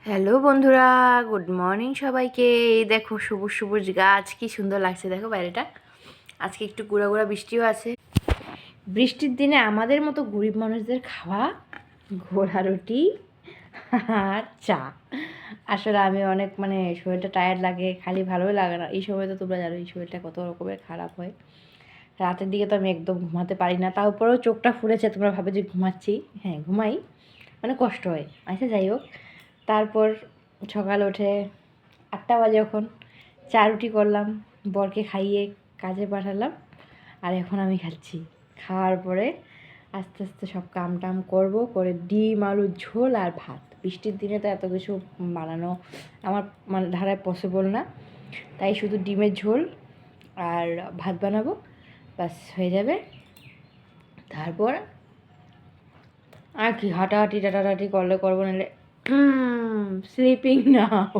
Hello বন্ধুরা, good morning সবাইকে। এই দেখো সবুজ সবুজ গাছ, কি সুন্দর লাগছে দেখো বাইরেটা। আজকে একটু গুঁড়া গুঁড়া বৃষ্টিও আছে। বৃষ্টির দিনে আমাদের মতো গরিব মানুষদের খাওয়া ঘোড়া রুটি আর চা। আসলে আমি অনেক শরীরটা টায়ার্ড লাগে, খালি ভালোই লাগে না। এই সময় তো তোমরা জানো এই শরীরটা কত রকমের খারাপ হয়। রাতের দিকে তো আমি একদম ঘুমাতে পারি না, তারপরেও চোখটা ফুলেছে। তোমরা ভাবে যে ঘুমাচ্ছি, হ্যাঁ ঘুমাই, কষ্ট হয়। আচ্ছা যাই হোক, তারপর সকাল উঠে 8টা বাজে যখন চা রুটি করলাম, বরকে খাইয়ে কাজে পাঠালাম, আর এখন আমি খাচ্ছি। খাওয়ার পরে আস্তে আস্তে সব কাম টাম করবো, করে ডিম আলুর ঝোল আর ভাত। বৃষ্টির দিনে তো এত কিছু বানানো আমার ধারায় পসিবল না, তাই শুধু ডিমের ঝোল আর ভাত বানাবো, ব্যাস হয়ে যাবে। তারপর আর কি হাঁটাহাঁটি টাটাহাঁটি করলে করবো, নাহলে স্লিপিং নাও।